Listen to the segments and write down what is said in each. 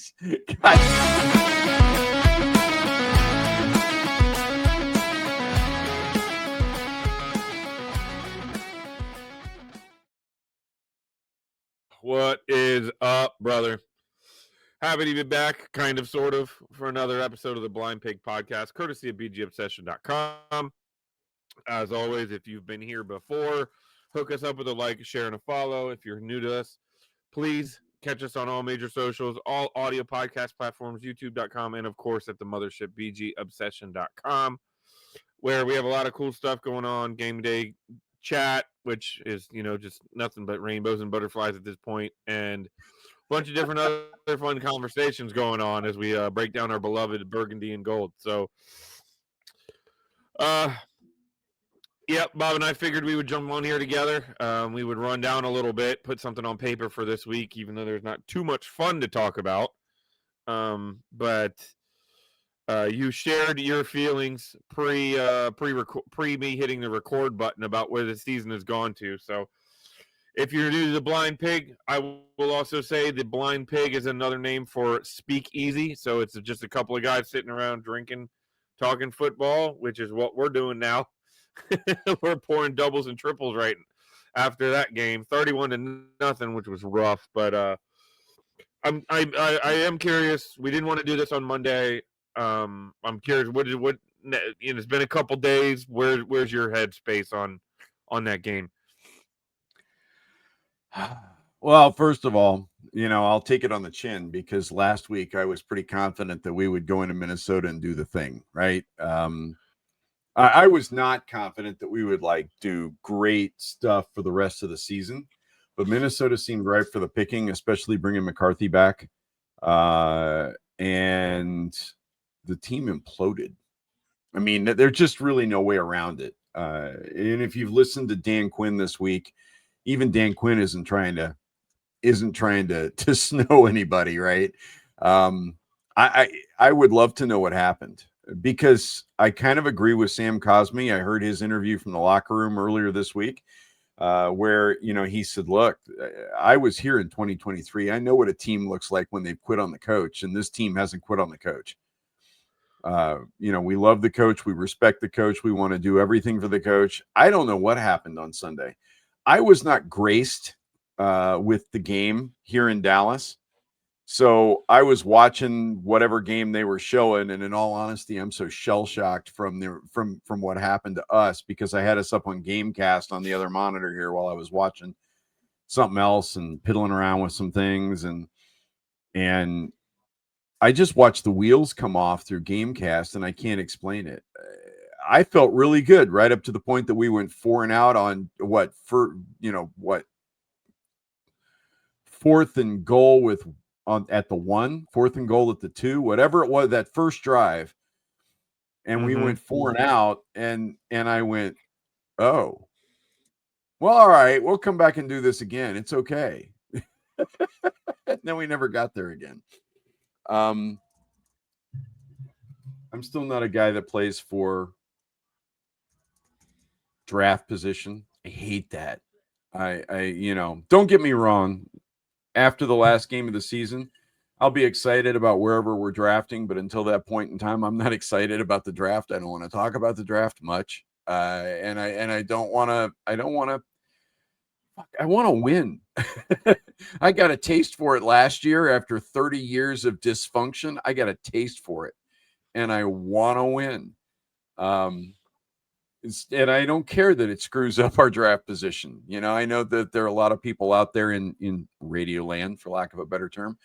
Vikings. God. What is up, brother? Happy to be back, kind of, sort of, for another episode of the Blind Pig Podcast, courtesy of bgobsession.com. As always, if you've been here before, hook us up with a like, share, and a follow. If you're new to us, please catch us on all major socials, all audio podcast platforms, youtube.com, and, of course, at the mothership, bgobsession.com, where we have a lot of cool stuff going on. Game day chat, which is, just nothing but rainbows and butterflies at this point, and bunch of different other fun conversations going on as we break down our beloved burgundy and gold. So, yep, Bob and I figured we would jump on here together. We would run down a little bit, put something on paper for this week, even though there's not too much fun to talk about. But you shared your feelings pre me hitting the record button about where the season has gone to. So, if you're new to the Blind Pig, I will also say the Blind Pig is another name for Speak Easy. So it's just a couple of guys sitting around drinking, talking football, which is what we're doing now. We're pouring doubles and triples right after that game, 31-0, which was rough. But I am curious. We didn't want to do this on Monday. I'm curious. What it's been a couple days. Where's your headspace on that game? Well, first of all, I'll take it on the chin because last week I was pretty confident that we would go into Minnesota and do the thing, right? I was not confident that we would do great stuff for the rest of the season, but Minnesota seemed ripe for the picking, especially bringing McCarthy back. And the team imploded. I mean, there's just really no way around it. And if you've listened to Dan Quinn this week, even Dan Quinn isn't trying to snow anybody, right? I would love to know what happened because I kind of agree with Sam Cosmi. I heard his interview from the locker room earlier this week, where he said, "Look, I was here in 2023. I know what a team looks like when they've quit on the coach, and this team hasn't quit on the coach. We love the coach, we respect the coach, we want to do everything for the coach." I don't know what happened on Sunday. I was not graced with the game here in Dallas. So I was watching whatever game they were showing, and in all honesty, I'm so shell-shocked from what happened to us because I had us up on Gamecast on the other monitor here while I was watching something else and piddling around with some things, and I just watched the wheels come off through Gamecast, and I can't explain it. I felt really good right up to the point that we went 4 and out on fourth and goal at the 1, fourth and goal at the 2, whatever it was, that first drive. And we went 4 and out, and I went, oh, well, all right, we'll come back and do this again. It's okay. And then we never got there again. I'm still not a guy that plays for draft position. I hate that. I don't get me wrong. After the last game of the season, I'll be excited about wherever we're drafting, but until that point in time, I'm not excited about the draft. I don't want to talk about the draft much. And I don't want to. I want to win. I got a taste for it last year after 30 years of dysfunction. I got a taste for it, and I want to win. And I don't care that it screws up our draft position. I know that there are a lot of people out there in radio land, for lack of a better term,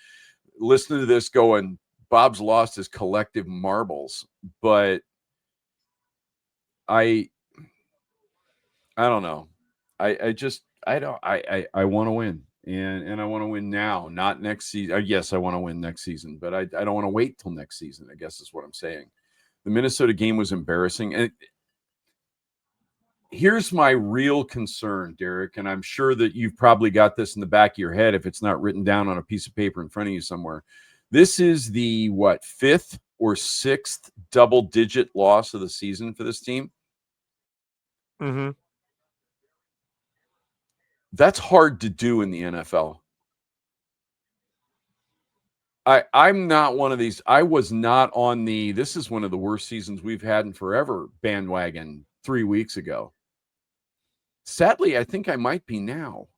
listening to this going, Bob's lost his collective marbles. But I don't know. I want to win. And I want to win now, not next season. Yes, I want to win next season, but I don't want to wait till next season, I guess is what I'm saying. The Minnesota game was embarrassing. And here's my real concern, Derek, and I'm sure that you've probably got this in the back of your head if it's not written down on a piece of paper in front of you somewhere. This is the, 5th or 6th double-digit loss of the season for this team? Mm-hmm. That's hard to do in the NFL. I'm not one of these. I was not on the this is one of the worst seasons we've had in forever bandwagon 3 weeks ago. Sadly, I think I might be now.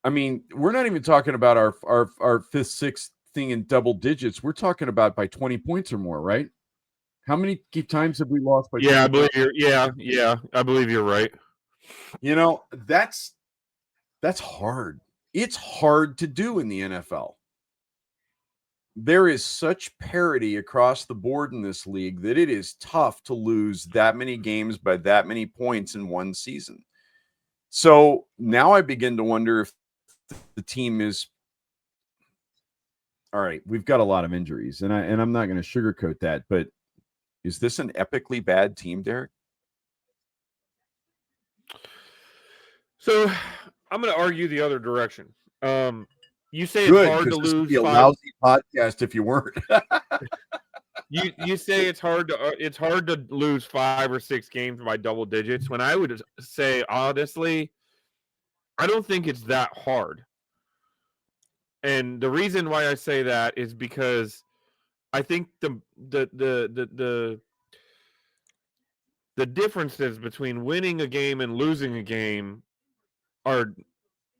I mean, we're not even talking about our fifth, sixth thing in double digits. We're talking about by 20 points or more, right? How many times have we lost by Yeah, 20 I believe points? you're. Yeah, I believe you're right. You know, that's hard. It's hard to do in the NFL. There is such parity across the board in this league that it is tough to lose that many games by that many points in one season. So now I begin to wonder if the team is all right. We've got a lot of injuries, and I'm not going to sugarcoat that, but is this an epically bad team, Derek? So I'm going to argue the other direction. You say it's Good, hard to because this would lose be a five. lousy podcast if you weren't. You say it's hard to lose 5 or 6 games by double digits. When I would say honestly, I don't think it's that hard. And the reason why I say that is because I think the differences between winning a game and losing a game are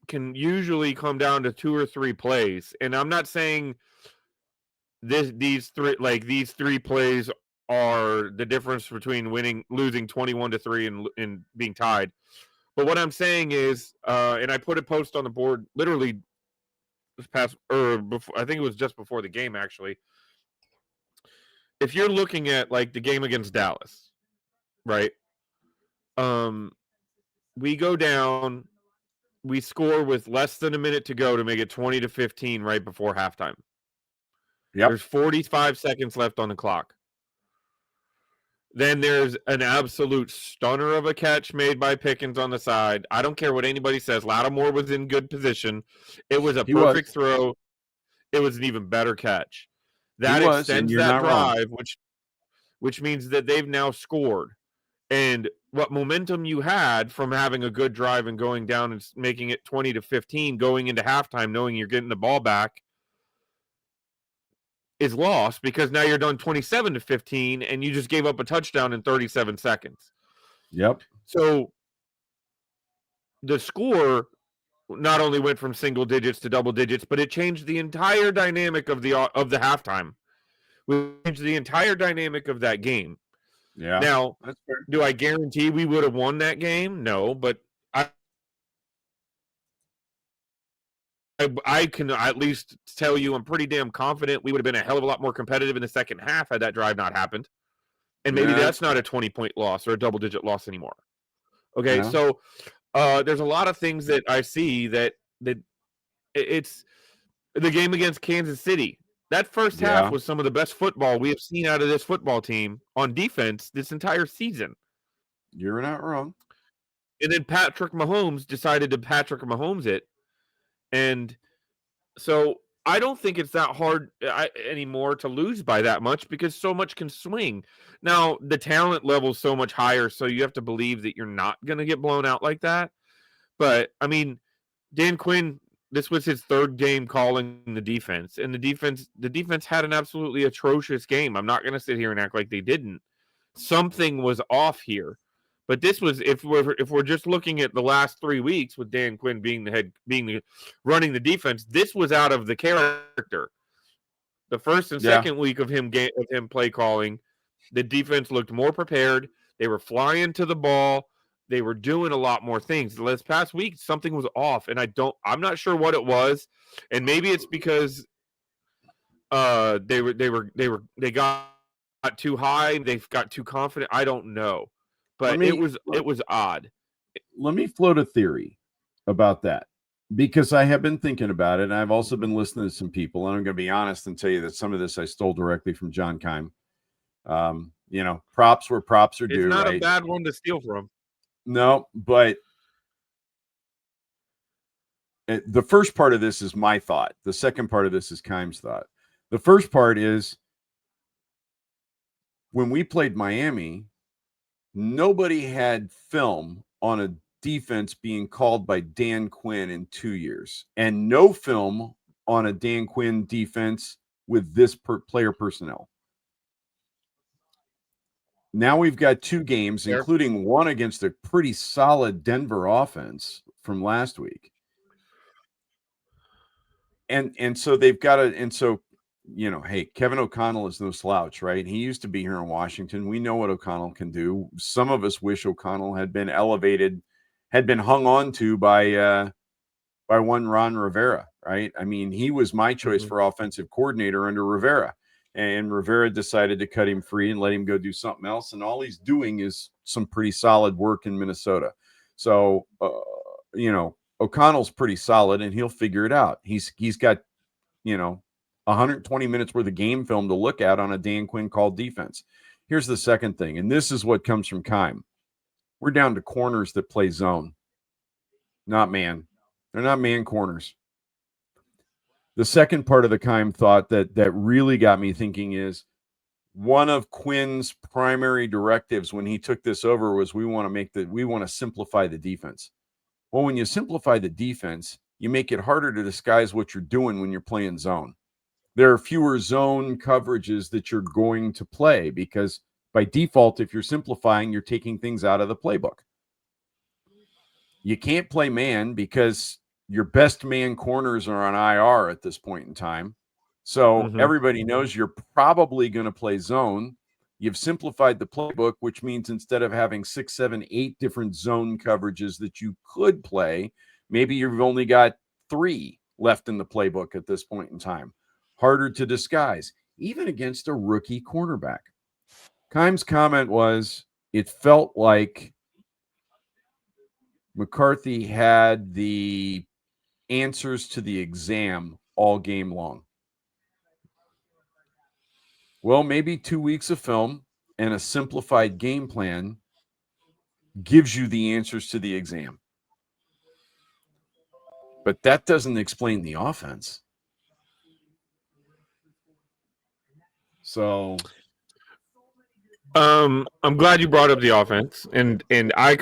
can usually come down to 2 or 3 plays. And I'm not saying these three plays are the difference between losing 21-3 and being tied. But what I'm saying is, and I put a post on the board literally this past or before, I think it was just before the game actually. If you're looking at like the game against Dallas, right? Um, we go down, we score with less than a minute to go to make it 20-15 right before halftime. Yep. There's 45 seconds left on the clock. Then there's an absolute stunner of a catch made by Pickens on the side. I don't care what anybody says. Lattimore was in good position. It was a He was. perfect throw. It was an even better catch. He That was, and extends you're that not wrong. drive, which means that they've now scored. And what momentum you had from having a good drive and going down and making it 20-15, going into halftime, knowing you're getting the ball back, is lost because now you're done 27-15 and you just gave up a touchdown in 37 seconds. Yep. So the score not only went from single digits to double digits, but it changed the entire dynamic of the halftime. We changed the entire dynamic of that game. Yeah. Now, That's fair. do I guarantee we would have won that game? No, but I can at least tell you I'm pretty damn confident we would have been a hell of a lot more competitive in the second half had that drive not happened. And maybe Yeah, that's that's not fair. a 20-point loss or a double-digit loss anymore. Okay, Yeah. so there's a lot of things that I see that it's the game against Kansas City. That first half Yeah. was some of the best football we have seen out of this football team on defense this entire season. You're not wrong. And then Patrick Mahomes decided to Patrick Mahomes it. And so I don't think it's that hard anymore to lose by that much because so much can swing. Now, the talent level is so much higher, so you have to believe that you're not going to get blown out like that. But, I mean, Dan Quinn, this was his third game calling the defense, and the defense had an absolutely atrocious game. I'm not going to sit here and act like they didn't. Something was off here. But this was if we're just looking at the last 3 weeks with Dan Quinn running the defense, this was out of the character. The first and Yeah. second week of him play calling, the defense looked more prepared. They were flying to the ball. They were doing a lot more things. This past week, something was off, and I'm not sure what it was, and maybe it's because they got too high, they got too confident. I don't know, Let but it me was let, it was odd. let me float a theory about that because I have been thinking about it, and I've also been listening to some people, and I'm going to be honest and tell you that some of this I stole directly from John Keim. Props where props are It's due, not a right? bad one to steal from. No, but the first part of this is my thought. The second part of this is Keim's thought. The first part is when we played Miami, nobody had film on a defense being called by Dan Quinn in 2 years, and no film on a Dan Quinn defense with this player personnel. Now we've got 2 games, including one against a pretty solid Denver offense from last week. And so they've got to, and so, hey, Kevin O'Connell is no slouch, right? He used to be here in Washington. We know what O'Connell can do. Some of us wish O'Connell had been elevated, had been hung on to by one Ron Rivera, right? I mean, he was my choice for offensive coordinator under Rivera, and Rivera decided to cut him free and let him go do something else. And all he's doing is some pretty solid work in Minnesota. So, O'Connell's pretty solid, and he'll figure it out. He's got 120 minutes worth of game film to look at on a Dan Quinn called defense. Here's the second thing, and this is what comes from Keim. We're down to corners that play zone, not man. They're not man corners. The second part of the Keim thought that really got me thinking is one of Quinn's primary directives when he took this over was we want to simplify the defense. Well, when you simplify the defense, you make it harder to disguise what you're doing when you're playing zone. There are fewer zone coverages that you're going to play because by default, if you're simplifying, you're taking things out of the playbook. You can't play man because your best man corners are on IR at this point in time. So everybody knows you're probably going to play zone. You've simplified the playbook, which means instead of having 6, 7, 8 different zone coverages that you could play, maybe you've only got 3 left in the playbook at this point in time. Harder to disguise, even against a rookie cornerback. Keim's comment was, it felt like McCarthy had the answers to the exam all game long. Well, maybe 2 weeks of film and a simplified game plan gives you the answers to the exam. But that doesn't explain the offense. So I'm glad you brought up the offense, and I've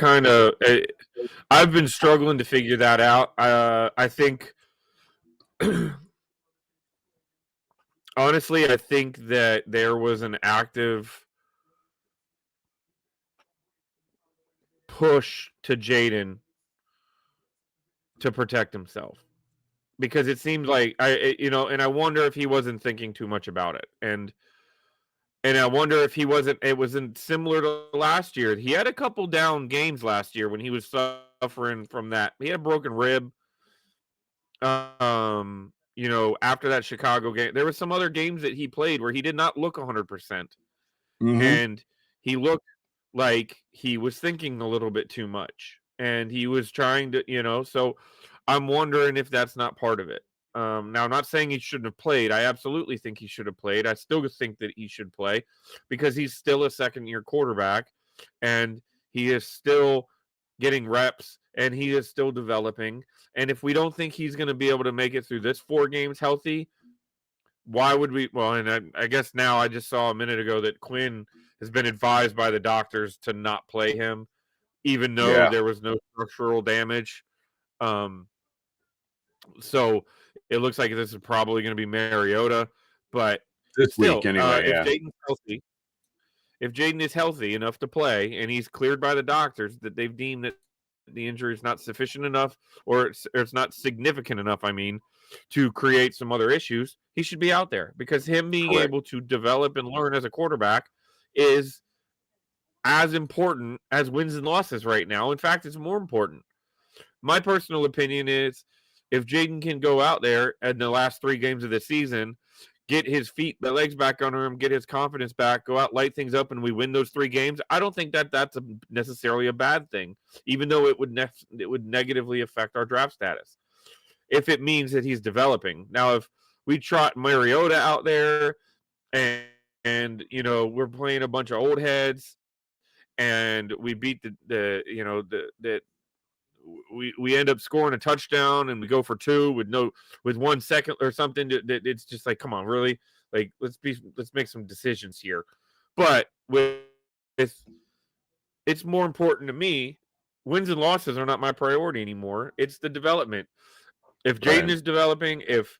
been struggling to figure that out. I think honestly, I think that there was an active push to Jaden to protect himself because it seemed like and I wonder if he wasn't thinking too much about it, and I wonder if it wasn't similar to last year. He had a couple down games last year when he was suffering from that. He had a broken rib. After that Chicago game, there were some other games that he played where he did not look 100%. And he looked like he was thinking a little bit too much. And he was trying to, so I'm wondering if that's not part of it. Now, I'm not saying he shouldn't have played. I absolutely think he should have played. I still think that he should play because he's still a second-year quarterback, and he is still getting reps, and he is still developing. And if we don't think he's going to be able to make it through this 4 games healthy, why would we? Well, and I guess now I just saw a minute ago that Quinn has been advised by the doctors to not play him, even though there was no structural damage. So it looks like this is probably going to be Mariota, but this still, week anyway. if Jaden is healthy enough to play and he's cleared by the doctors that they've deemed that the injury is not sufficient enough or it's not significant enough, to create some other issues, he should be out there because him being able to develop and learn as a quarterback is as important as wins and losses right now. In fact, it's more important. My personal opinion is if Jaden can go out there in the last 3 games of the season, get his the legs back under him, get his confidence back, go out, light things up, and we win those 3 games, I don't think that's necessarily a bad thing, even though it would negatively affect our draft status if it means that he's developing. Now, if we trot Mariota out there and we're playing a bunch of old heads and we beat we end up scoring a touchdown and we go for 2 with 1 second or something. It's just like, come on, really? Like, let's make some decisions here. But it's more important to me. Wins and losses are not my priority anymore. It's the development. If Jaden is developing, if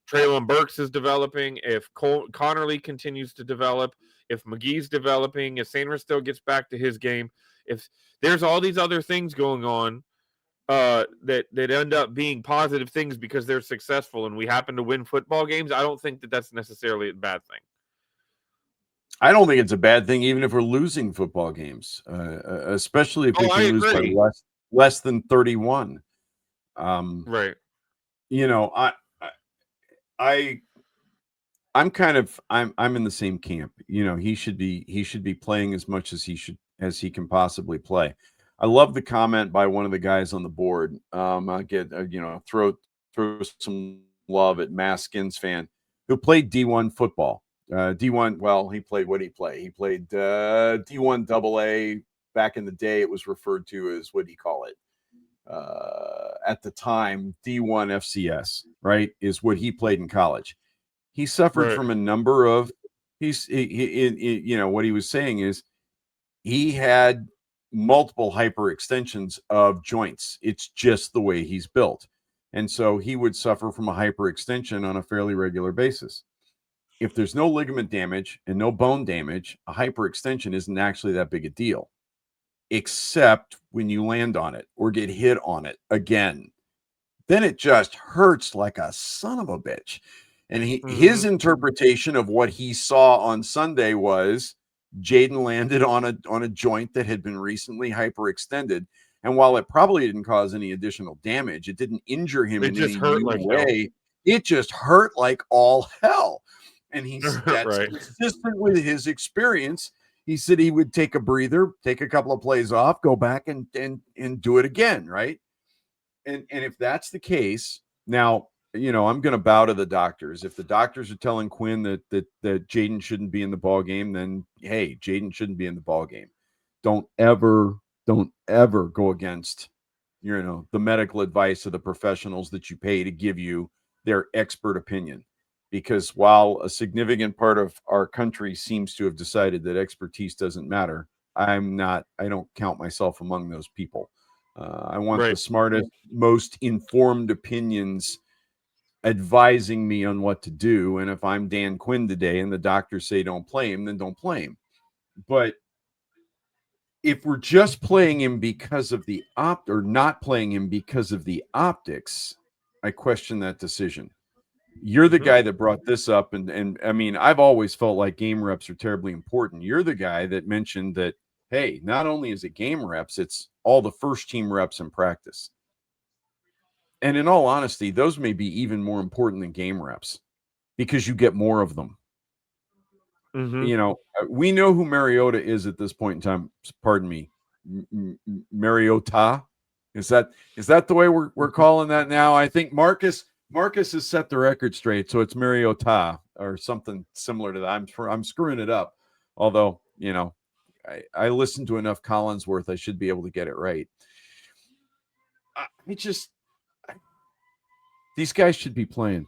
Traylon Burks is developing, if Connerly continues to develop, if McGee's developing, if Sanders still gets back to his game, if there's all these other things going on that end up being positive things because they're successful and we happen to win football games, I don't think that that's necessarily a bad thing. I don't think it's a bad thing, even if we're losing football games, especially if we can lose by less than 31. Right. You know, I I'm kind of I'm in the same camp. You know, he should be playing as much as he can possibly play. I love the comment by one of the guys on the board. I get throw some love at Maskins fan who played D1 football. D1, well, he played what he played. He played D1 double A back in the day. It was referred to as, what do you call it? At the time, D1 FCS, right, is what he played in college. He suffered from a number of what he was saying is he had multiple hyperextensions of joints. It's just the way he's built. And so he would suffer from a hyperextension on a fairly regular basis. If there's no ligament damage and no bone damage, a hyperextension isn't actually that big a deal, except when you land on it or get hit on it again. Then it just hurts like a son of a bitch. And his interpretation of what he saw on Sunday was Jaden landed on a joint that had been recently hyperextended. And while it probably didn't cause any additional damage, it didn't injure him in any new way. It just hurt like all hell. And that's right. consistent with his experience. He said he would take a breather, take a couple of plays off, go back and do it again, right? And if that's the case, now, I'm going to bow to the doctors. If the doctors are telling Quinn that Jaden shouldn't be in the ball game, then hey, Jaden shouldn't be in the ball game. Don't ever go against, the medical advice of the professionals that you pay to give you their expert opinion. Because while a significant part of our country seems to have decided that expertise doesn't matter, I don't count myself among those people. I want the smartest, most informed opinions advising me on what to do. And if I'm Dan Quinn today and the doctors say don't play him, then don't play him. But if we're just playing him because of the or not playing him because of the optics, I question that decision. You're the guy that brought this up. And I mean, I've always felt like game reps are terribly important. You're the guy that mentioned that, hey, not only is it game reps, it's all the first team reps in practice. And in all honesty, those may be even more important than game reps because you get more of them. We know who Mariota is at this point in time. Pardon me, Mariota. Is that the way we're calling that now? I think Marcus has set the record straight, so it's Mariota or something similar to that. I'm screwing it up, although I listened to enough Collinsworth, I should be able to get it right. These guys should be playing.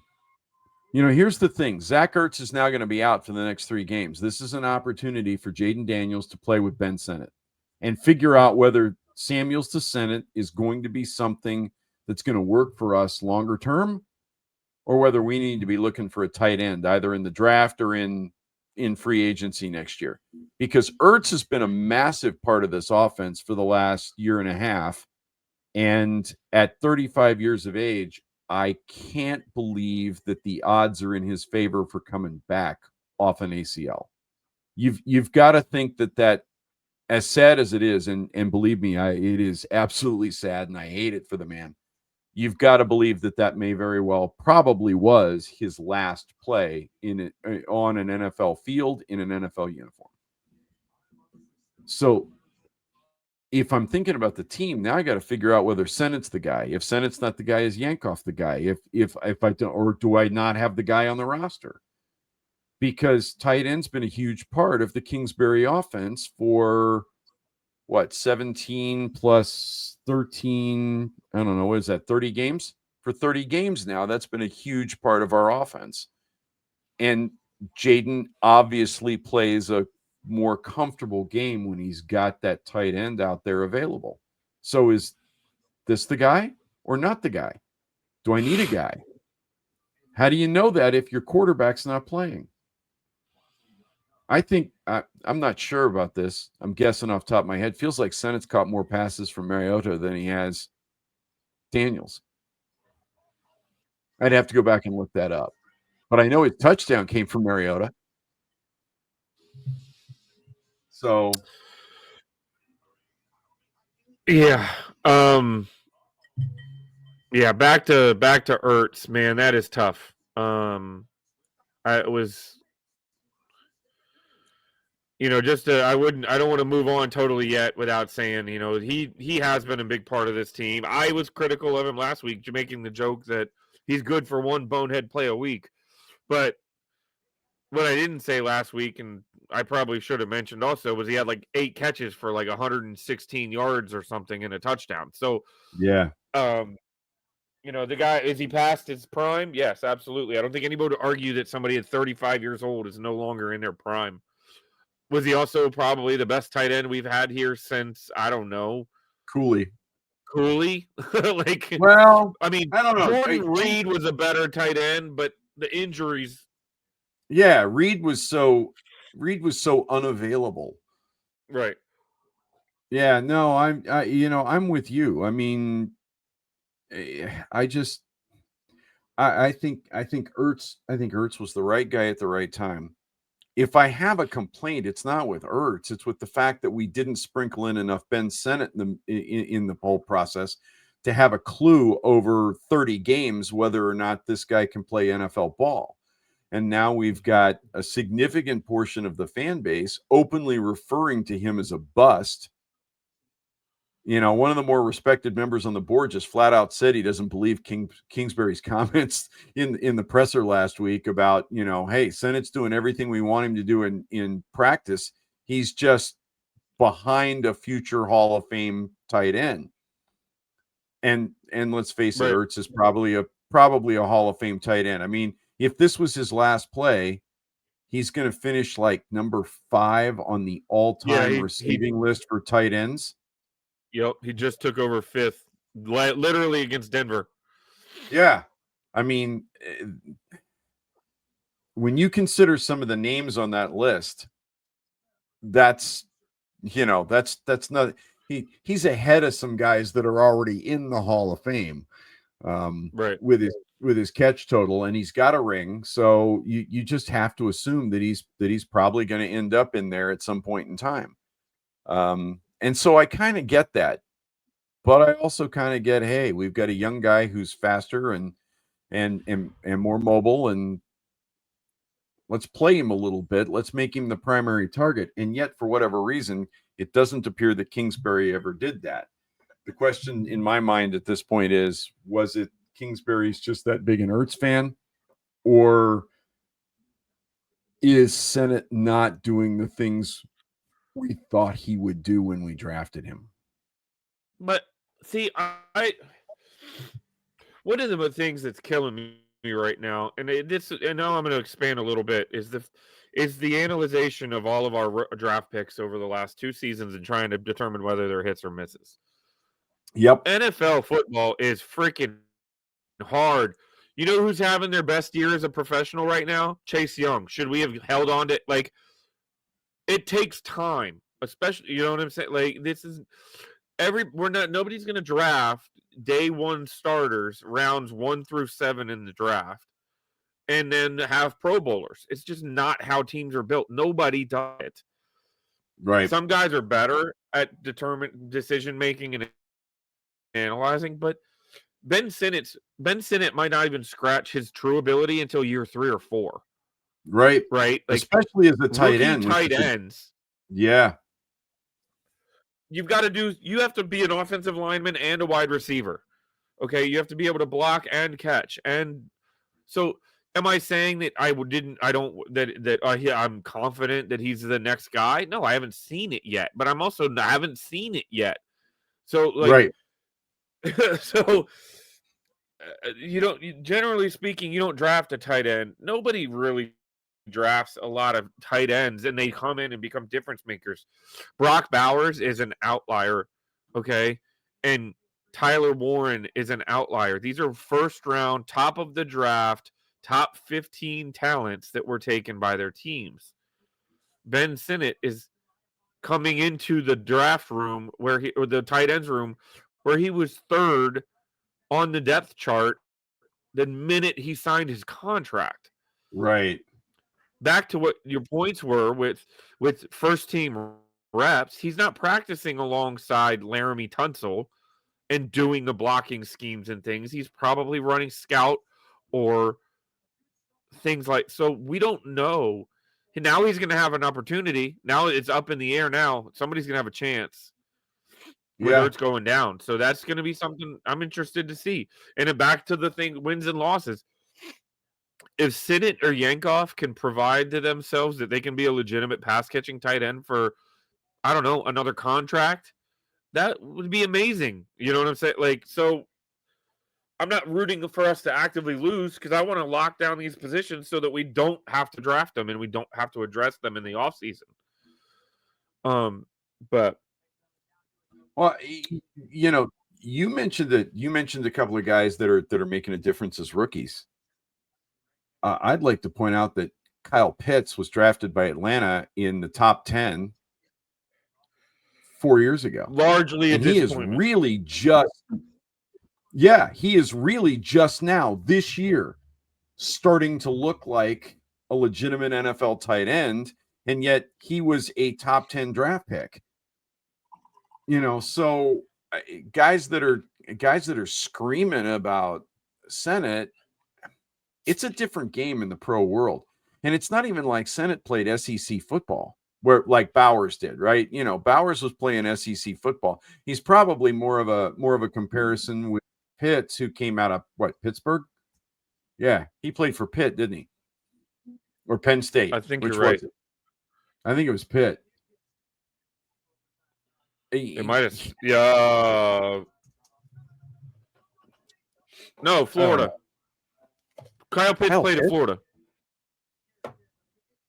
Here's the thing. Zach Ertz is now going to be out for the next 3 games. This is an opportunity for Jaden Daniels to play with Ben Sennett and figure out whether Samuels to Sennett is going to be something that's going to work for us longer term, or whether we need to be looking for a tight end either in the draft or in free agency next year. Because Ertz has been a massive part of this offense for the last year and a half. And at 35 years of age, I can't believe that the odds are in his favor for coming back off an ACL. You've got to think that as sad as it is, and believe me, it is absolutely sad, and I hate it for the man. You've got to believe that may very well probably was his last play on an NFL field in an NFL uniform. So if I'm thinking about the team, now I got to figure out whether Sennett's the guy. If Sennett's not the guy, is Yankoff the guy? If I don't, or do I not have the guy on the roster? Because tight end's been a huge part of the Kingsbury offense for 17 plus 13. I don't know. What is that? 30 games? For 30 games now, that's been a huge part of our offense. And Jaden obviously plays a more comfortable game when he's got that tight end out there available. So is this the guy or not the guy? Do I need a guy? How do you know that if your quarterback's not playing? I think I'm not sure about this. I'm guessing off the top of my head. Feels like Sennett's caught more passes from Mariota than he has Daniels. I'd have to go back and look that up. But I know his touchdown came from Mariota. So Yeah. Yeah, back to Ertz, man, that is tough. I was just I don't want to move on totally yet without saying, he has been a big part of this team. I was critical of him last week, making the joke that he's good for one bonehead play a week. But what I didn't say last week, and I probably should have mentioned also, was he had like 8 catches for like 116 yards or something and a touchdown. So, yeah, um, the guy, is he past his prime? Yes, absolutely. I don't think anybody would argue that somebody at 35 years old is no longer in their prime. Was he also probably the best tight end we've had here since, I don't know, Cooley. Cooley? Like, Well, I mean, I don't know. Jordan Reed was a better tight end, but the injuries. Yeah, Reed was so unavailable. Right. Yeah, no, I'm with you. I mean, I just I think Ertz was the right guy at the right time. If I have a complaint, it's not with Ertz, it's with the fact that we didn't sprinkle in enough Ben Sennett in the whole process to have a clue over 30 games whether or not this guy can play NFL ball. And now we've got a significant portion of the fan base openly referring to him as a bust. One of the more respected members on the board just flat out said he doesn't believe Kingsbury's comments in the presser last week about, hey, Sennett's doing everything we want him to do in practice. He's just behind a future Hall of Fame tight end. And let's face it, Right. Ertz is probably a Hall of Fame tight end. I mean, if this was his last play, he's going to finish like number 5 on the Yeah, all-time he receiving list for tight ends. yep, he just took over 5th, literally against Denver. Yeah. I mean, when you consider some of the names on that list, that's that's not he's ahead of some guys that are already in the Hall of Fame Right. with his catch total, and he's got a ring, so you just have to assume that he's probably going to end up in there at some point in time. And so I kind of get that, but I also kind of get, hey, we've got a young guy who's faster and more mobile, and let's play him a little bit. Let's make him the primary target. And yet, for whatever reason, it doesn't appear that Kingsbury ever did that. The question in my mind at this point is, was it Kingsbury's just that big an Ertz fan? Or is Sennett not doing the things we thought he would do when we drafted him? But see, one of the things that's killing me right now, and now I'm going to expand a little bit, is the analyzation of all of our draft picks over the last 2 seasons and trying to determine whether they're hits or misses. Yep. NFL football is freaking hard. You know who's having their best year as a professional right now? Chase Young. Should we have held on to, like, it takes time, especially, you know what I'm saying? Like, this is nobody's going to draft day 1 starters rounds 1 through 7 in the draft and then have pro bowlers. It's just not how teams are built. Nobody does it. Right. Some guys are better at decision making and analyzing, but Ben Sinnott might not even scratch his true ability until year 3 or 4. Right. Right? Like, especially as a tight rookie end, tight ends. Yeah. You have to be an offensive lineman and a wide receiver. Okay, you have to be able to block and catch. And so, am I saying that I'm confident that he's the next guy? No, I haven't seen it yet. But I'm also I haven't seen it yet. So, like, Right. so generally speaking, you don't draft a tight end. Nobody really drafts a lot of tight ends, and they come in and become difference makers. Brock Bowers is an outlier, okay, and Tyler Warren is an outlier. These are first round, top of the draft top 15 talents that were taken by their teams. Ben Sinnott is coming into the draft room or the tight ends room where he was third on the depth chart the minute he signed his contract. Right. Back to what your points were with first team reps, he's not practicing alongside Laramie Tunsil and doing the blocking schemes and things. He's probably running scout or things like so we don't know. Now he's going to have an opportunity. Now it's up in the air now. Somebody's going to have a chance whether Yeah. it's going down. So that's going to be something I'm interested to see. And then back to the thing wins and losses. If Sinnott or Yankoff can provide to themselves that they can be a legitimate pass catching tight end for, I don't know, another contract, that would be amazing. You know what I'm saying? Like, so I'm not rooting for us to actively lose because I want to lock down these positions so that we don't have to draft them and we don't have to address them in the offseason. But well, you mentioned a couple of guys that are making a difference as rookies. I'd like to point out that Kyle Pitts was drafted by Atlanta in the top 10 4 years ago. Largely And a disappointment. he is really just now this year starting to look like a legitimate NFL tight end, and yet he was a top 10 draft pick. So guys that are screaming about Senate, it's a different game in the pro world. And it's not even like Senate played SEC football where like Bowers did, right? Bowers was playing SEC football. He's probably more of a comparison with Pitts, who came out of Pittsburgh? Yeah, he played for Pitt, didn't he? Or Penn State? I think Which you're right. was it? I think it was Pitt. It might have. Yeah. No, Florida. Kyle Pitts played at Florida.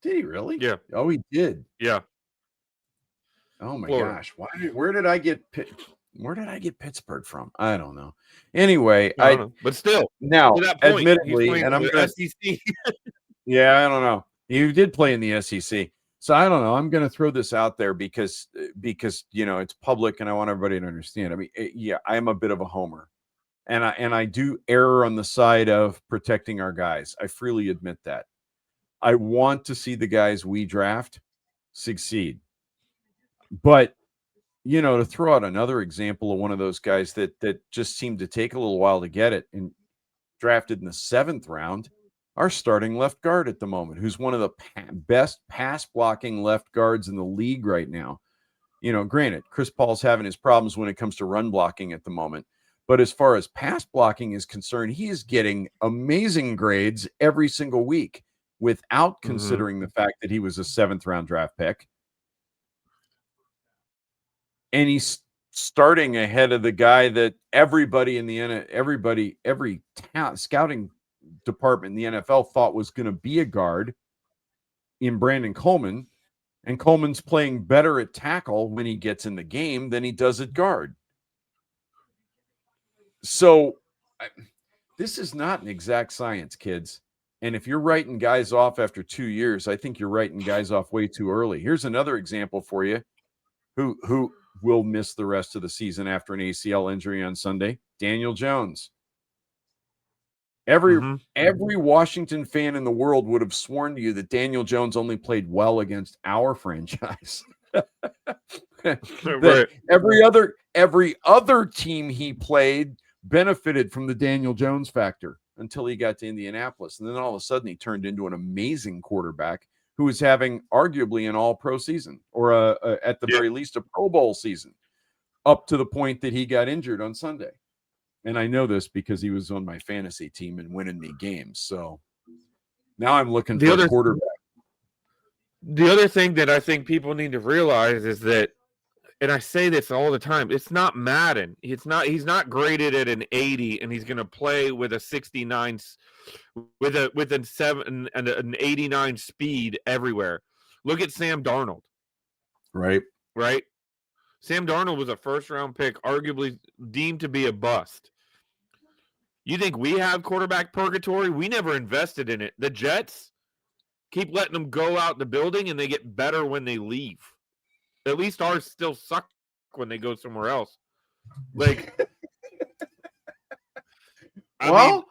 Did he really? Yeah. Oh, he did. Yeah. Oh my gosh! Where did I get Pittsburgh from? I don't know. Anyway, I don't know. But still, now, to that point, admittedly, and I'm going to SEC. Yeah, I don't know. You did play in the SEC, so I don't know. I'm going to throw this out there because it's public, and I want everybody to understand. I mean, I am a bit of a homer, and I do err on the side of protecting our guys. I freely admit that. I want to see the guys we draft succeed. But, to throw out another example of one of those guys that just seemed to take a little while to get it and drafted in the 7th round, our starting left guard at the moment, who's one of the best pass blocking left guards in the league right now. Granted, Chris Paul's having his problems when it comes to run blocking at the moment. But as far as pass blocking is concerned, he is getting amazing grades every single week without considering the fact that he was a 7th round draft pick. And he's starting ahead of the guy that everybody in every scouting department in the NFL thought was going to be a guard in Brandon Coleman. And Coleman's playing better at tackle when he gets in the game than he does at guard. So this is not an exact science, kids. And if you're writing guys off after 2 years, I think you're writing guys off way too early. Here's another example for you who will miss the rest of the season after an ACL injury on Sunday. Daniel Jones. Every Washington fan in the world would have sworn to you that Daniel Jones only played well against our franchise. Right. Every other team he played benefited from the Daniel Jones factor until he got to Indianapolis. And then all of a sudden he turned into an amazing quarterback who was having arguably an all-pro season or at the very least a Pro Bowl season up to the point that he got injured on Sunday. And I know this because he was on my fantasy team and winning me games. So now I'm looking for a quarterback. The other thing that I think people need to realize is that, and I say this all the time, it's not Madden. He's not graded at an 80 and he's going to play with a 69 with a 7 and an 89 speed everywhere. Look at Sam Darnold. Right. Sam Darnold was a 1st round pick, arguably deemed to be a bust. You think we have quarterback purgatory? We never invested in it. The Jets keep letting them go out the building, and they get better when they leave. At least ours still suck when they go somewhere else. Like, I mean, Well,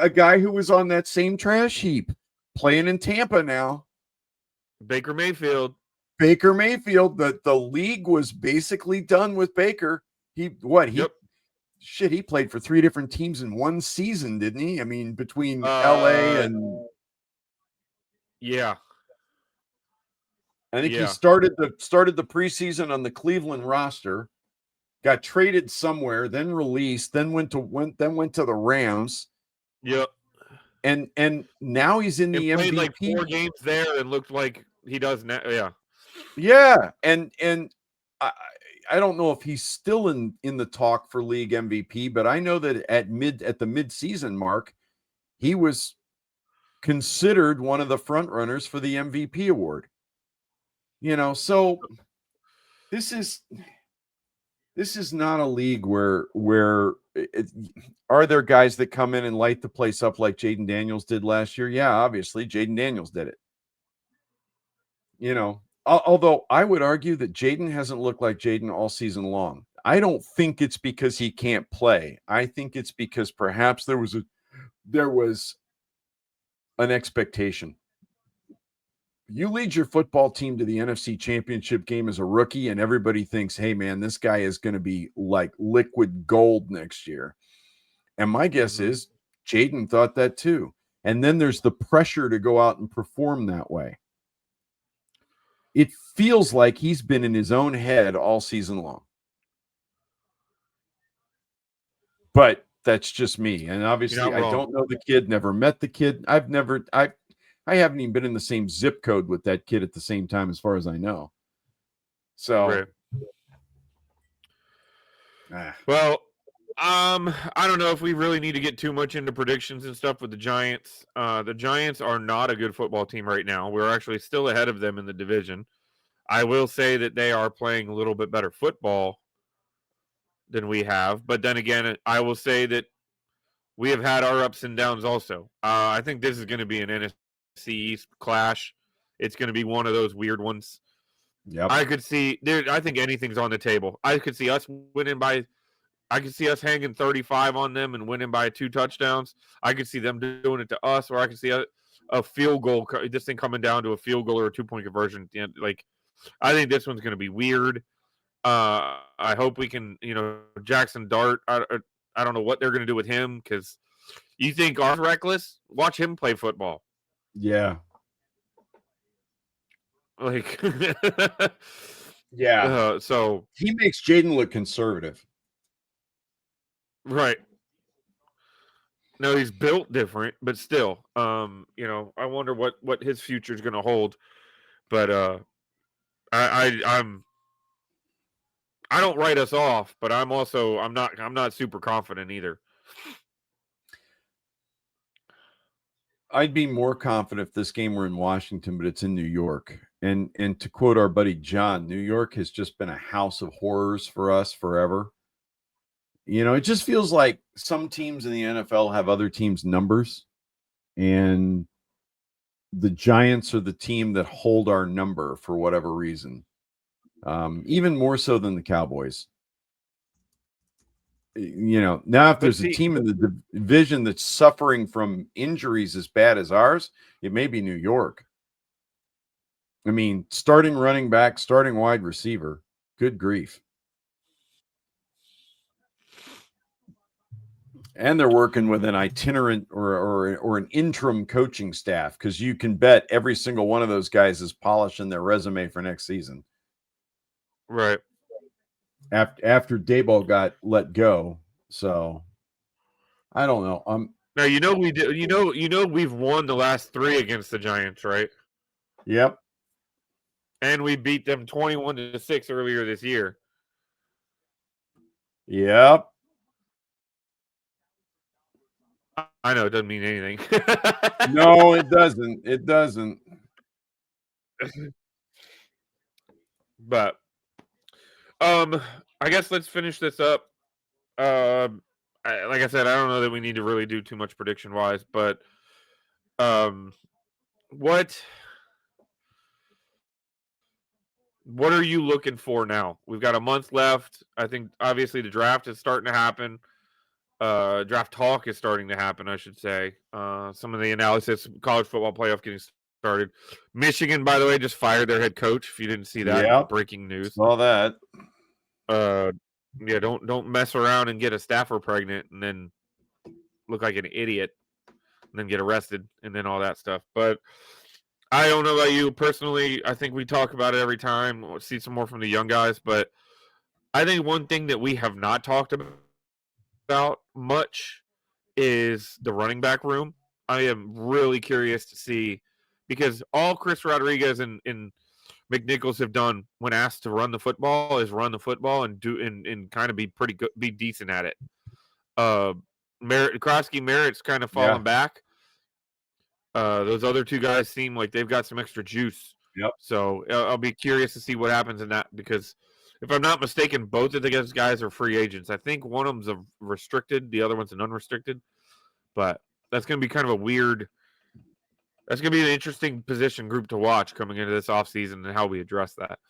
a guy who was on that same trash heap playing in Tampa now. Baker Mayfield. Baker Mayfield, the league was basically done with Baker. He Yep. he played for 3 different teams in one season, didn't he? I mean, between LA Uh, and yeah. I think he Yeah. started the preseason on the Cleveland roster, got traded somewhere, then released, then went to the Rams, Yep. and now he's in And the played like MVP. 4 games there and looked like he does now. Yeah. Yeah, and I I don't know if he's still in the talk for league MVP, but I know that at the mid-season mark, he was considered one of the front runners for the MVP award. So this is not a league where are there guys that come in and light the place up like Jaden Daniels did last year? Yeah, obviously Jaden Daniels did it. Although I would argue that Jaden hasn't looked like Jaden all season long. I don't think it's because he can't play. I think it's because perhaps there was an expectation. You lead your football team to the NFC Championship game as a rookie, and everybody thinks, hey, man, this guy is going to be like liquid gold next year. And my guess Mm-hmm. is Jaden thought that too. And then there's the pressure to go out and perform that way. It feels like he's been in his own head all season long. But that's just me. And You're obviously, not I wrong. don't know the kid, never met the kid. I haven't even been in the same zip code with that kid at the same time, as far as I know. So, Right. Well, I don't know if we really need to get too much into predictions and stuff with the Giants. The Giants are not a good football team right now. We're actually still ahead of them in the division. I will say that they are playing a little bit better football than we have, but then again, I will say that we have had our ups and downs also. I think this is going to be an NFC East clash. It's going to be one of those weird ones. yep. I could see there. I think anything's on the table. I could see us winning by. I could see us hanging 35 on them and winning by 2 touchdowns. I could see them doing it to us, or I could see a field goal. This thing coming down to a field goal or a 2-point conversion at the end. Like, I think this one's going to be weird. I hope we can. Jackson Dart. I don't know what they're going to do with him because you think ours reckless? Watch him play football. Yeah. Like, Yeah. so He makes Jaden look conservative. right. No, he's built different, but still, I wonder what his future is going to hold. But I'm I don't write us off, but I'm not super confident either. I'd be more confident if this game were in Washington, but it's in New York. And to quote our buddy John, New York has just been a house of horrors for us forever. It just feels like some teams in the NFL have other teams' numbers, and the Giants are the team that hold our number for whatever reason. Even more so than the Cowboys. Now if But there's a see, team in the division that's suffering from injuries as bad as ours, it may be New York. I mean, starting running back, starting wide receiver. Good grief. And they're working with an itinerant or an interim coaching staff, because you can bet every single one of those guys is polishing their resume for next season. right After Dayball got let go. So I don't know. now, we do. We've won the last 3 against the Giants, right? Yep. And we beat them 21-6 earlier this year. Yep. I know it doesn't mean anything. No, it doesn't. It doesn't. But I guess let's finish this up. like I said, I don't know that we need to really do too much prediction wise, but um, what what are you looking for now? We've got a month left. I think obviously the draft is starting to happen. Draft talk is starting to happen, I should say. Some of the analysis, college football playoff getting started. Michigan, by the way, just fired their head coach. If you didn't see that, Yeah, breaking news. saw that. Uh, yeah, don't mess around and get a staffer pregnant and then look like an idiot and then get arrested and then all that stuff. But I don't know about you personally. I think we talk about it every time. We'll see some more from the young guys, but I think one thing that we have not talked about much is the running back room. I am really curious to see because all Chris Rodriguez and McNichols have done when asked to run the football is run the football and do and kind of be pretty good, be decent at it. Merritt's kind of Yeah. fallen back. Those other two guys seem like they've got some extra juice. Yep. So I'll be curious to see what happens in that because if I'm not mistaken, both of those guys are free agents. I think one of them's a restricted, the other one's an unrestricted. But that's going to be kind of a weird. That's going to be an interesting position group to watch coming into this offseason and how we address that.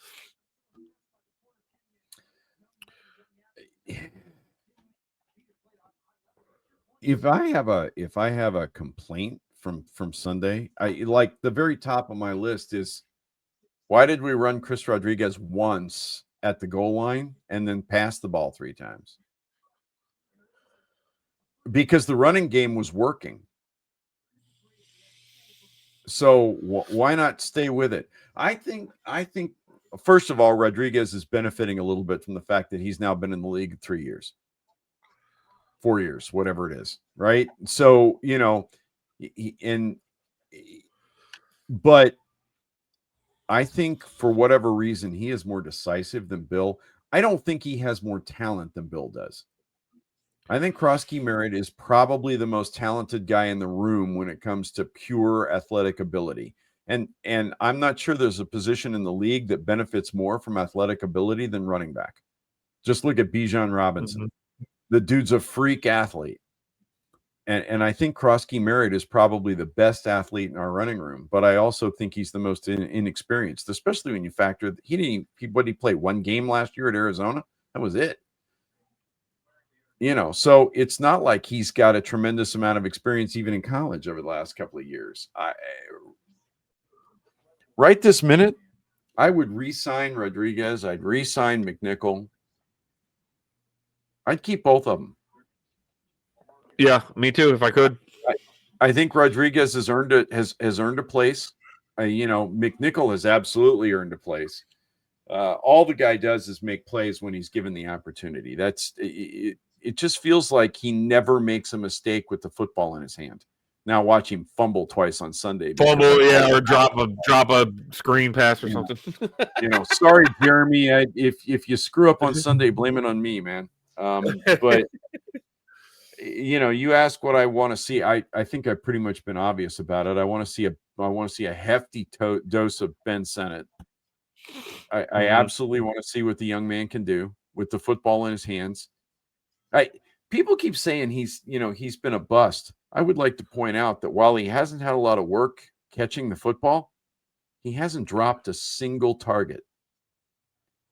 If I have a complaint from Sunday, I like the very top of my list is why did we run Chris Rodriguez once at the goal line and then pass the ball 3 times? Because the running game was working. So why not stay with it? I think first of all, Rodriguez is benefiting a little bit from the fact that he's now been in the league 3 years, 4 years, whatever it is, right? So, but I think for whatever reason he is more decisive than Bill. I don't think he has more talent than Bill does. I think Krosky Merritt is probably the most talented guy in the room when it comes to pure athletic ability. And I'm not sure there's a position in the league that benefits more from athletic ability than running back. Just look at Bijan Robinson. Mm-hmm. The dude's a freak athlete. And I think Krosky Merritt is probably the best athlete in our running room, but I also think he's the most inexperienced, especially when you factor that he played 1 game last year at Arizona. That was it. So it's not like he's got a tremendous amount of experience even in college over the last couple of years. Right this minute, I would re-sign Rodriguez. I'd re-sign McNichol. I'd keep both of them. Yeah, me too, if I could. I think Rodriguez has earned a place. McNichol has absolutely earned a place. All the guy does is make plays when he's given the opportunity. That's it. It just feels like he never makes a mistake with the football in his hand. Now watch him fumble twice on Sunday. Or drop a screen pass or something. Sorry, Jeremy. If you screw up on Sunday, blame it on me, man. But you ask what I want to see. I think I've pretty much been obvious about it. I want to see a hefty dose of Ben Sennett. I absolutely want to see what the young man can do with the football in his hands. People keep saying he's been a bust. I would like to point out that while he hasn't had a lot of work catching the football, he hasn't dropped a single target.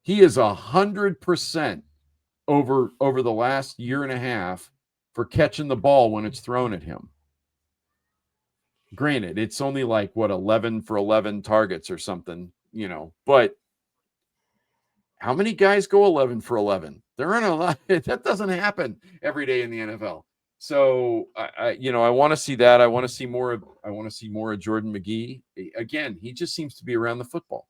He is 100% over the last year and a half for catching the ball when it's thrown at him. Granted, it's only like 11 for 11 targets or something, but how many guys go 11 for 11? There aren't a lot. That doesn't happen every day in the NFL. So I want to see that. I want to see more of Jordan McGee. Again, he just seems to be around the football.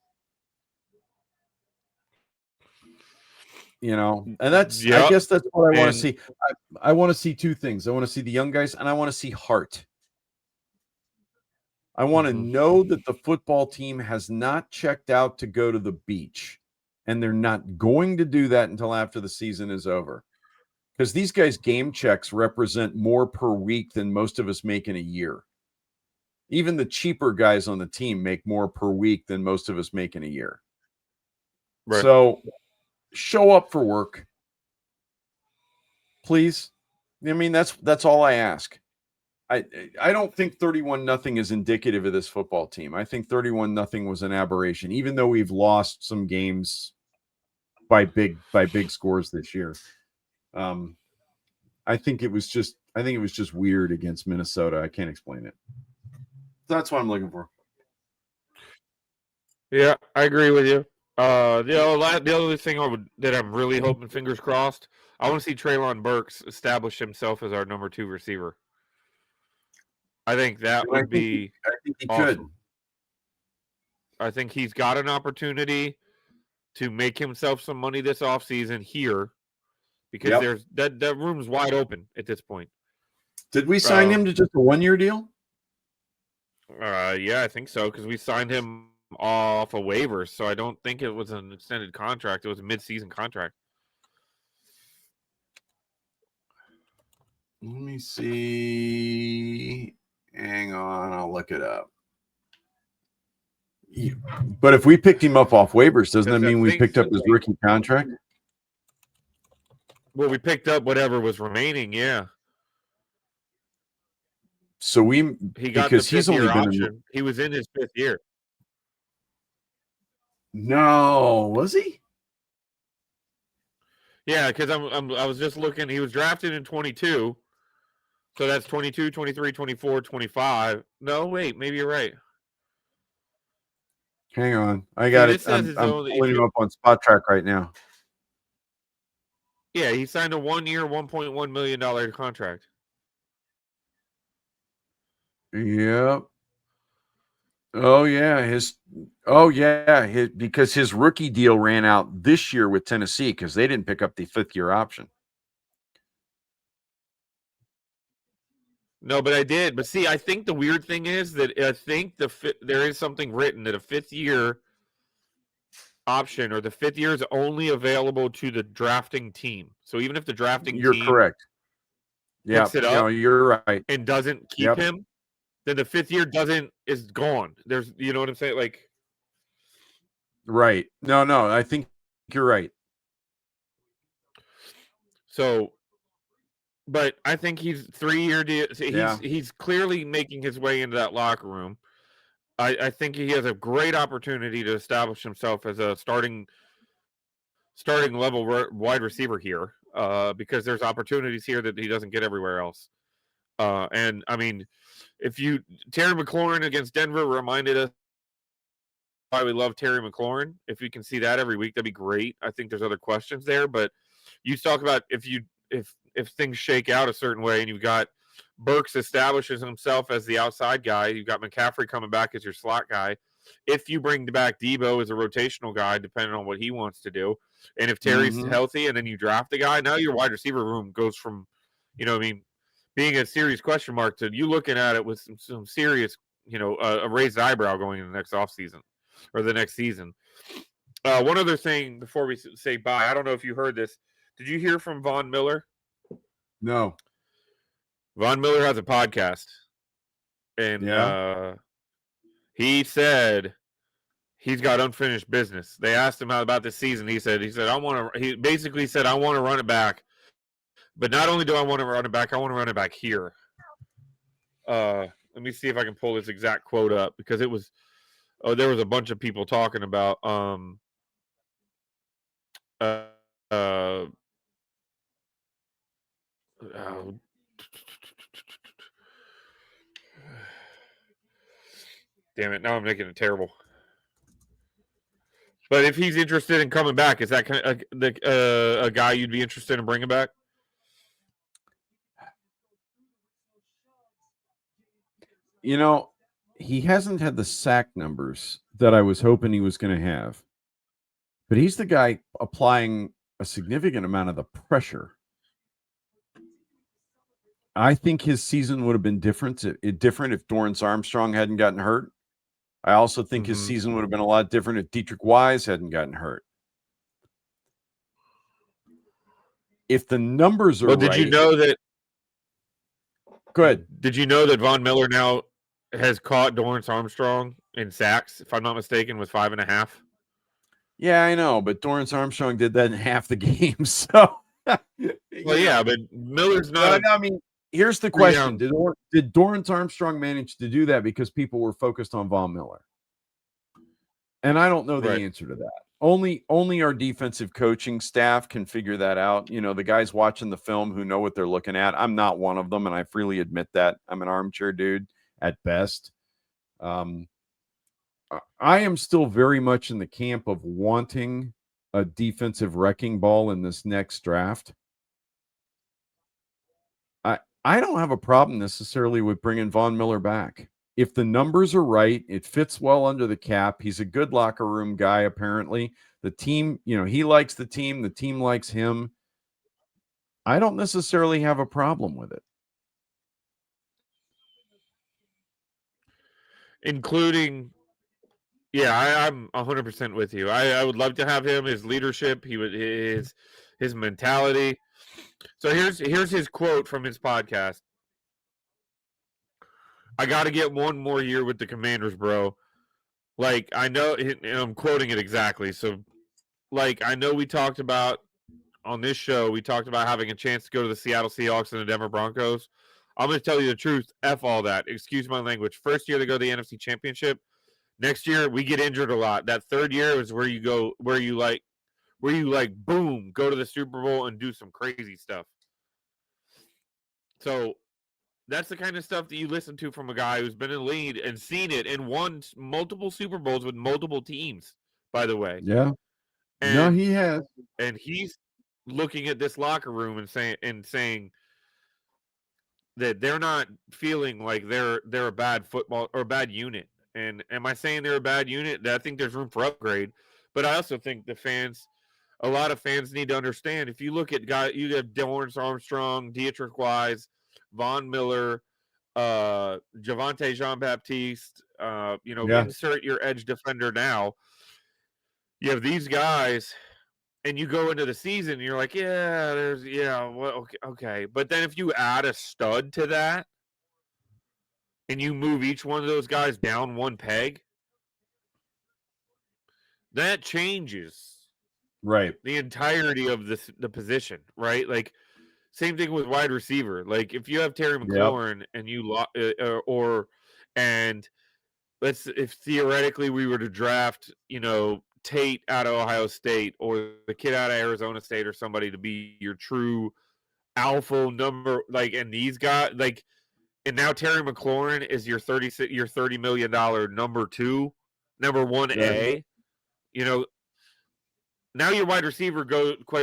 And that's, I guess that's what I want to see. I want to see 2 things. I want to see the young guys and I want to see heart. I want to know that the football team has not checked out to go to the beach, and they're not going to do that until after the season is over. Because these guys' game checks represent more per week than most of us make in a year. Even the cheaper guys on the team make more per week than most of us make in a year. Right. So show up for work. Please. I mean, that's all I ask. I don't think 31-0 is indicative of this football team. I think 31-0 was an aberration, even though we've lost some games by big scores this year. I think it was just weird against Minnesota. I can't explain it. That's what I'm looking for. Yeah, I agree with you. The other thing that I'm really hoping, fingers crossed, I want to see Treylon Burks establish himself as our number 2 receiver. I think that would be I think he awesome. could. I think he's got an opportunity to make himself some money this offseason here because there's that room's wide open at this point. Did we sign him to just a 1-year deal? Yeah, I think so because we signed him off of waivers, so I don't think it was an extended contract. It was a mid-season contract. Let me see. Hang on, I'll look it up. But if we picked him up off waivers, doesn't that mean we picked up his rookie contract? Well, we picked up whatever was remaining, yeah. So he got because the 5th year option. He was in his 5th year. No, was he? Yeah, because I was just looking. He was drafted in 22. So that's 22, 23, 24, 25. No, wait, maybe you're right. Hang on. I got it. I'm pulling him up on Spot Track right now. Yeah, he signed a 1-year, $1.1 million contract. Yep. Oh yeah, because his rookie deal ran out this year with Tennessee because they didn't pick up the 5th year option. No, but I did. But see, I think the weird thing is that I think there is something written that a 5th year option or the 5th year is only available to the drafting team. So even if the drafting team correct. Picks it up, you're right, and doesn't keep him, then the 5th year is gone. There's, you know what I'm saying? Like, right. No, I think you're right. So, but I think he's 3-year deal. He's clearly making his way into that locker room. I think he has a great opportunity to establish himself as a starting level wide receiver here, because there's opportunities here that he doesn't get everywhere else. And I mean, Terry McLaurin against Denver reminded us why we love Terry McLaurin. If we can see that every week, that'd be great. I think there's other questions there, but you talk about if things shake out a certain way and you've got Burks establishes himself as the outside guy, you've got McCaffrey coming back as your slot guy. If you bring back Debo as a rotational guy, depending on what he wants to do, and if Terry's healthy and then you draft the guy, now your wide receiver room goes from, being a serious question mark to you looking at it with some serious, a raised eyebrow going into the next offseason or the next season. One other thing before we say bye, I don't know if you heard this. Did you hear from Von Miller? No. Von Miller has a podcast, and he said he's got unfinished business. They asked him about this season. He said he basically said, I want to run it back, but not only do I want to run it back, I want to run it back here. Let me see if I can pull this exact quote up because there was a bunch of people talking about damn it, now I'm making it terrible. But if he's interested in coming back, is that kind of a guy you'd be interested in bringing back? He hasn't had the sack numbers that I was hoping he was going to have. But he's the guy applying a significant amount of the pressure. I think his season would have been different if Dorrance Armstrong hadn't gotten hurt. I also think his season would have been a lot different if Dietrich Wise hadn't gotten hurt. If the numbers are right. Did you know that? Good. Did you know that Von Miller now has caught Dorrance Armstrong in sacks, if I'm not mistaken, with 5.5? Yeah, I know, but Dorrance Armstrong did that in half the game, so Well, You yeah, know, but Miller's not no, a no, I mean, here's the question: three-down. did Dorrance Armstrong manage to do that because people were focused on Von Miller? And I don't know Right. the answer to that. Only our defensive coaching staff can figure that out. You know, the guys watching the film who know what they're looking at. I'm not one of them, and I freely admit that. I'm an armchair dude at best. Um, I am still very much in the camp of wanting a defensive wrecking ball in this next draft. I don't have a problem necessarily with bringing Von Miller back. If the numbers are right, it fits well under the cap. He's a good locker room guy, apparently. The team, he likes the team likes him. I don't necessarily have a problem with it. Including, yeah, I'm 100% with you. I would love to have him. His leadership, his mentality. So here's his quote from his podcast. I got to get one more year with the Commanders, bro. Like I know, and I'm quoting it exactly. So like I know we talked about on this show, we talked about having a chance to go to the Seattle Seahawks and the Denver Broncos. I'm going to tell you the truth. F all that. Excuse my language. First year they go to the NFC Championship. Next year we get injured a lot. That third year is where you go, where you like, boom, go to the Super Bowl and do some crazy stuff. So that's the kind of stuff that you listen to from a guy who's been in the lead and seen it and won multiple Super Bowls with multiple teams, by the way. Yeah. No, And he has. and he's looking at this locker room and saying that they're not feeling like they're a bad football or a bad unit. And am I saying they're a bad unit? I think there's room for upgrade, but I also think a lot of fans need to understand. If you look at you have Dorrance Armstrong, Dietrich Wise, Von Miller, Javante Jean Baptiste. Yeah. Insert your edge defender now. You have these guys and you go into the season and you're like, well, okay. But then if you add a stud to that and you move each one of those guys down one peg, that changes Right. the entirety of the position, right? Like same thing with wide receiver. Like if you have Terry Yep. McLaurin and and if theoretically we were to draft, Tate out of Ohio State or the kid out of Arizona State or somebody to be your true alpha number, like, and these guys, like, and now Terry McLaurin is your $30 million number two, number one Uh-huh. A. You know, now your wide receiver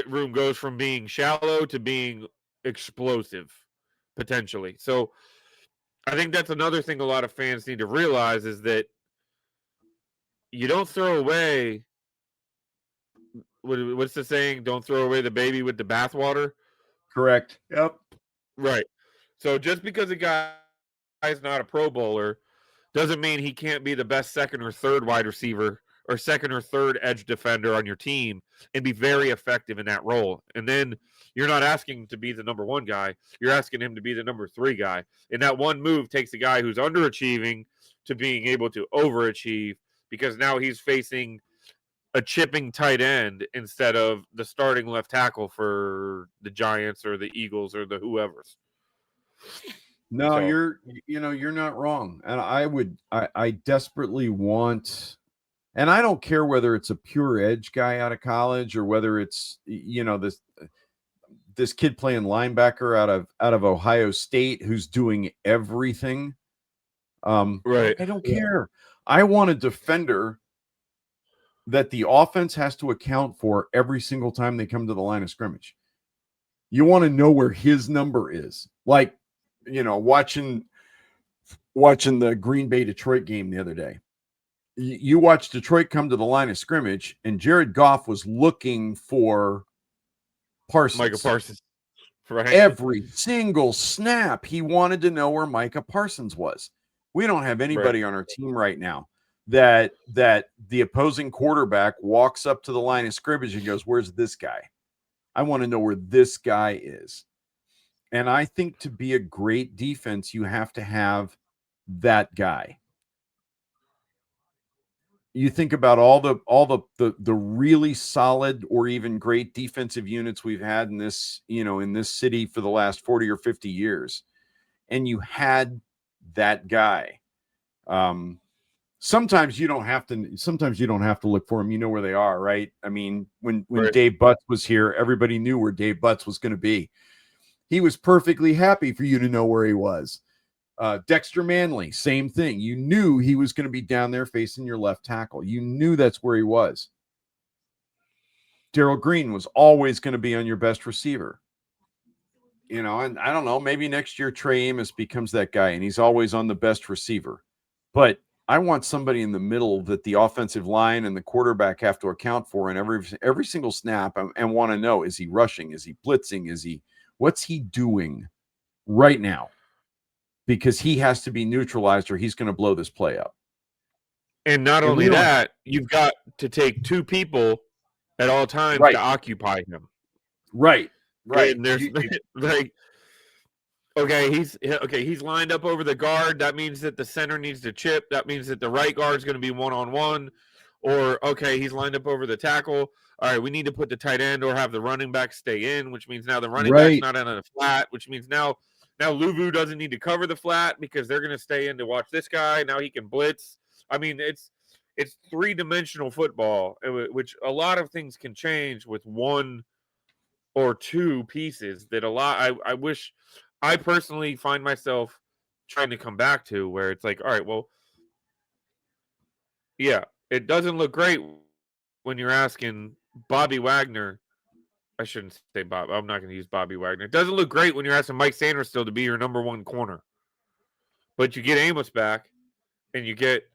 room goes from being shallow to being explosive potentially. So I think that's another thing a lot of fans need to realize is that you don't throw away what's the saying? Don't throw away the baby with the bathwater. Correct. Yep. Right. So just because a guy's not a Pro Bowler doesn't mean he can't be the best second or third wide receiver or second or third edge defender on your team and be very effective in that role. And then you're not asking him to be the number one guy. You're asking him to be the number three guy. And that one move takes a guy who's underachieving to being able to overachieve because now he's facing a chipping tight end instead of the starting left tackle for the Giants or the Eagles or the whoever's. No, So you're not wrong. And I desperately want, and I don't care whether it's a pure edge guy out of college or whether it's, this kid playing linebacker out of Ohio State who's doing everything. right, I don't care. I want a defender that the offense has to account for every single time they come to the line of scrimmage. You want to know where his number is. Like, watching the Green Bay Detroit game the other day. You watched Detroit come to the line of scrimmage, and Jared Goff was looking for Micah Parsons. Parsons. Right, Every single snap, he wanted to know where Micah Parsons was. We don't have right. anybody on our team right now that the opposing quarterback walks up to the line of scrimmage and goes, "Where's this guy? I want to know where this guy is." And I think to be a great defense, you have to have that guy. you think about all the really solid or even great defensive units we've had in this, in this city for the last 40 or 50 years, and you had that guy. Sometimes you don't have to look for them. You know where they are, right? I mean, when Right. Dave Butts was here, everybody knew where Dave Butts was going to be. He was perfectly happy for you to know where he was. Dexter Manley, same thing. You knew he was going to be down there facing your left tackle. You knew that's where he was. Darrell Green was always going to be on your best receiver. And I don't know, maybe next year Trey Amos becomes that guy and he's always on the best receiver. But I want somebody in the middle that the offensive line and the quarterback have to account for in every single snap, and want to know, is he rushing? Is he blitzing? What's he doing right now? Because he has to be neutralized or he's going to blow this play up. And not And we only don't. that, you've got to take two people at all times Right. to occupy him. Right. And there's like, he's lined up over the guard. That means that the center needs to chip. That means that the right guard is going to be one-on-one. Or, he's lined up over the tackle. All right, we need to put the tight end or have the running back stay in, which means now the running back's not in a flat, which means now Luvu doesn't need to cover the flat because they're going to stay in to watch this guy. Now he can blitz. I mean, it's three-dimensional football, which a lot of things can change with one or two pieces that I wish I personally find myself trying to come back to, where it's like, all right, well, yeah, it doesn't look great when you're asking Bobby Wagner. I shouldn't say Bob. I'm not going to use Bobby Wagner. It doesn't look great when you're asking Mike Sanders still to be your number one corner. But you get Amos back and you get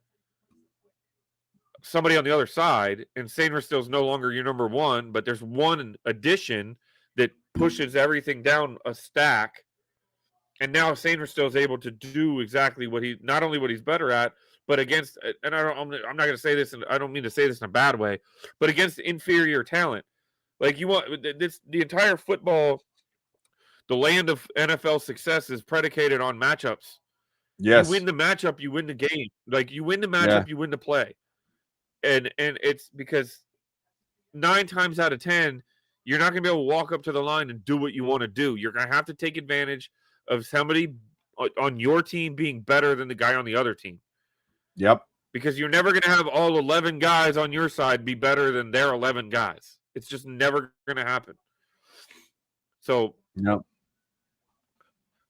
somebody on the other side, and Sanders still is no longer your number one, but there's one addition that pushes everything down a stack. And now Sanders still is able to do exactly not only what he's better at, but against, and I'm not going to say this, and I don't mean to say this in a bad way, but against inferior talent. Like the entire football, the land of NFL success is predicated on matchups. Yes. You win the matchup, you win the game. Like you win the matchup, you win the play. And it's because 9 times out of 10, you're not going to be able to walk up to the line and do what you want to do. You're going to have to take advantage of somebody on your team being better than the guy on the other team. Yep. Because you're never going to have all 11 guys on your side be better than their 11 guys. It's just never going to happen. So, yep.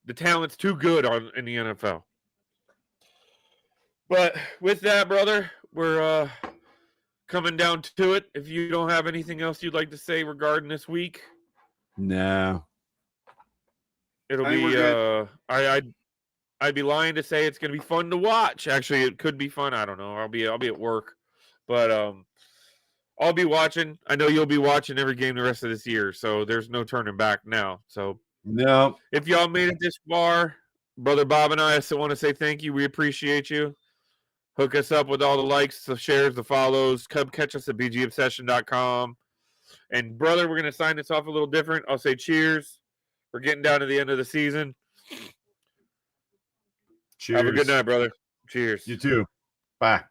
The talent's too good in the NFL. But with that, brother, we're coming down to it. If you don't have anything else you'd like to say regarding this week, no. It'll be I'd be lying to say it's going to be fun to watch. Actually, it could be fun. I don't know. I'll be at work, but I'll be watching. I know you'll be watching every game the rest of this year, so there's no turning back now. So no. If y'all made it this far, brother Bob and I want to say thank you. We appreciate you. Hook us up with all the likes, the shares, the follows. Come catch us at bgobsession.com. And brother, we're going to sign this off a little different. I'll say cheers. We're getting down to the end of the season. Cheers. Have a good night, brother. Cheers. You too. Bye.